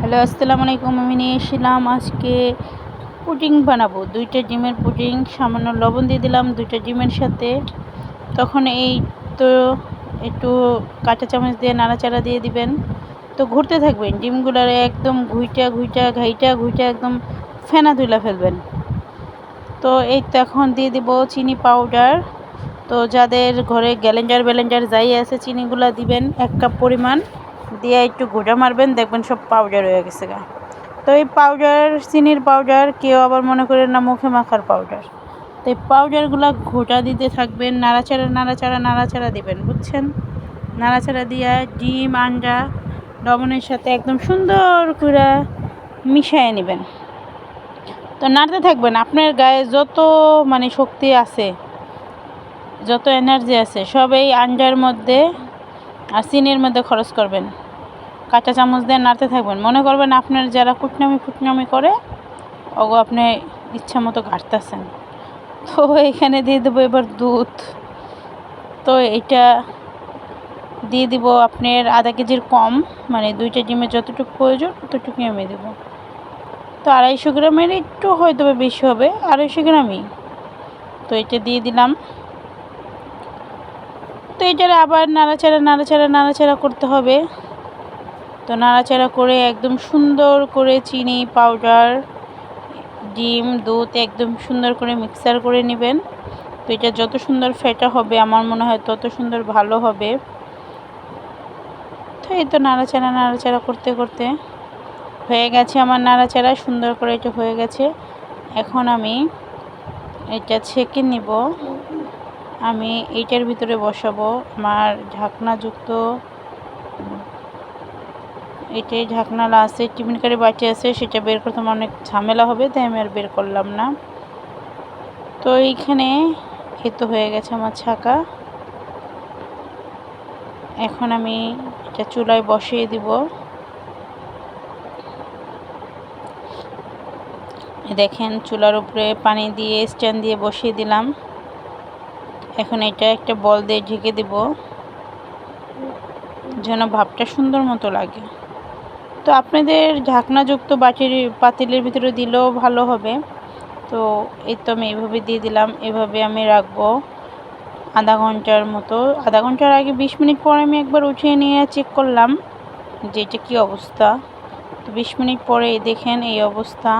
Hello, আসসালামু আলাইকুম। আমি নিয়ে এসেছিলাম আজকে পুডিং বানাবো। 2টা ডিমের পুডিং, সামান্য লবণ দিয়ে দিলাম 2টা ডিমের সাথে। তখন এই তো একটু কাঁচা চামচ দিয়ে নাড়াচাড়া দিয়ে দিবেন। তো ঘুরতে থাকবেন, ডিমগুলারে একদম ঘুইটা একদম ফেনা তুলে ফেলবেন। তো এই তো এখন দিয়ে দিব চিনি পাউডার। তো যাদের ঘরে গ্যালেন্ডার যাই আছে চিনিগুলা দিবেন 1 কাপ পরিমাণ দিয়ে একটু ঘুটা মারবেন, দেখবেন সব পাউডার হয়ে গেছে গা। তো এই পাউডার, চিনির পাউডার, কেউ আবার মনে করেন না মুখে মাখার পাউডার। তো এই পাউডারগুলো ঘোটা দিতে থাকবেন, নাড়াচাড়া দিবেন, বুঝছেন? নাড়াচাড়া দিয়ে ডিম, আন্ডা, লবণের সাথে একদম সুন্দর করে মিশিয়ে নেবেন। তো নাড়তে থাকবেন। আপনার গায়ে যত শক্তি আছে, যত এনার্জি আছে, সব এই আন্ডার মধ্যে আর চিনির মধ্যে খরচ করবেন। কাঁচা চামচ দিয়ে নাড়তে থাকবেন। মনে করবেন আপনার যারা ফুটনামি করে ওগো আপনি ইচ্ছা মতো ঘাটতেছেন। তো এখানে দিয়ে দেবো এবার দুধ। তো এটা দিয়ে দিব আপনার আধা কেজির কম, 2টা ডিমের যতটুকু প্রয়োজন ততটুকুই আমি দেবো। তো 250 গ্রামের একটু হয়তো বেশি হবে, 250 গ্রামই। তো এটা দিয়ে দিলাম। তো এটার আবার নাড়াচাড়া করতে হবে। তো নাড়াচাড়া করে একদম সুন্দর করে চিনি পাউডার, ডিম, দুধ একদম সুন্দর করে মিক্সার করে নেবেন। তো এটা যত সুন্দর ফেটা হবে আমার মনে হয় তত সুন্দর ভালো হবে। তো এই তো নাড়াচাড়া করতে করতে হয়ে গেছে আমার নাড়াচাড়া, সুন্দর করে এটা হয়ে গেছে। এখন আমি এটা ছেঁকে নিব। আমি এইটার ভিতরে বসাবো আমার ঢাকনাযুক্ত, এটাই ঢাকনালা আছে, টিফিন কারি বাটি আছে, সেটা বের করতে আমার অনেক ঝামেলা হবে, তাই আমি আর বের করলাম না। তো এইখানে এ তো হয়ে গেছে আমার ছাকা। এখন আমি এটা চুলায় বসিয়ে দিব। দেখেন চুলার উপরে পানি দিয়ে স্ট্যান্ড দিয়ে বসিয়ে দিলাম। এখন এটা একটা বল দিয়ে ঢেকে দিব যেন ভাপটা সুন্দর মতো লাগে। তো আপনাদের ঢাকনাযুক্ত পাতিলের ভিতরে দিলেও ভালো হবে। তো এই তো আমি এইভাবে দিয়ে দিলাম। এভাবে আমি রাখবো আধা ঘন্টার মতো। আধা ঘন্টার আগে 20 মিনিট পরে আমি একবার উঠিয়ে নিয়ে চেক করলাম যে এটা কী অবস্থা। তো 20 মিনিট পরে দেখেন এই অবস্থা।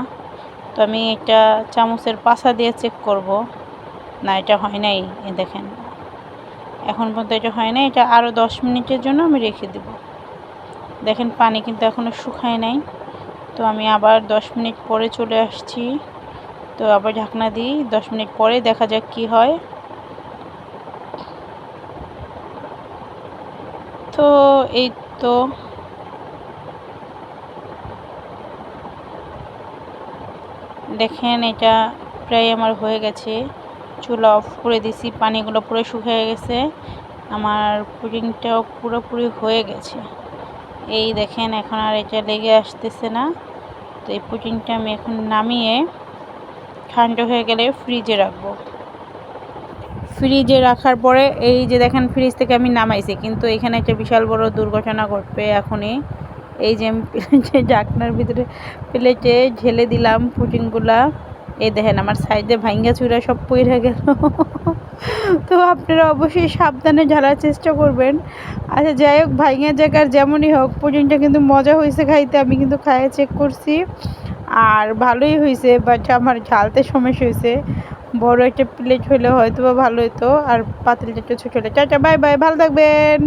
তো আমি এটা চামচের পাছা দিয়ে চেক করব। না, এটা হয় নাই। দেখেন এখন পর্যন্ত এটা হয় নাই। এটা আরও 10 মিনিটের জন্য আমি রেখে দেব। দেখেন পানি কিন্তু এখনও শুকায় নাই। তো আমি আবার 10 মিনিট পরে চলে আসছি। তো আবার ঢাকনা দিই, 10 মিনিট পরে দেখা যাক কি হয়। তো এই তো দেখেন এটা প্রায় আমার হয়ে গেছে। চুলা অফ করে দিছি, পানিগুলো পুরো শুকিয়ে গেছে, আমার পুডিংটাও পুরোপুরি হয়ে গেছে। এই দেখেন এখন আর এটা লেগে আসতেছে না। তো এই পুডিংটা আমি এখন নামিয়ে ঠান্ডা হয়ে গেলে ফ্রিজে রাখবো। ফ্রিজে রাখার পরে এই যে দেখেন ফ্রিজ থেকে আমি নামাইছি, কিন্তু এখানে একটা বিশাল বড় দুর্ঘটনা ঘটবে এখনই। এই যে আমি প্লেটে ঢাকনার ভিতরে প্লেটে ঢেলে দিলাম পুডিংগুলা, এই দেখেন আমার সাইডে ভাঙ্গা চূড়া সব পইড়া গেল। তো আপনারা অবশ্যই সাবধানে ঢালার চেষ্টা করবেন। আচ্ছা যাই হোক, ভাঙ্গা যাক আর যেমনই হোক, পুডিংটা কিন্তু মজা হয়েছে খাইতে। আমি কিন্তু খাইয়ে চেক করছি আর ভালোই হয়েছে, বাট আমার ঝালতে সমস্যা হয়েছে। বড় একটা প্লেট হলে হয়তো বা ভালো হতো, আর পাতিলটা একটু ছোটো হলে। টাটা, বাই বাই, ভালো থাকবেন।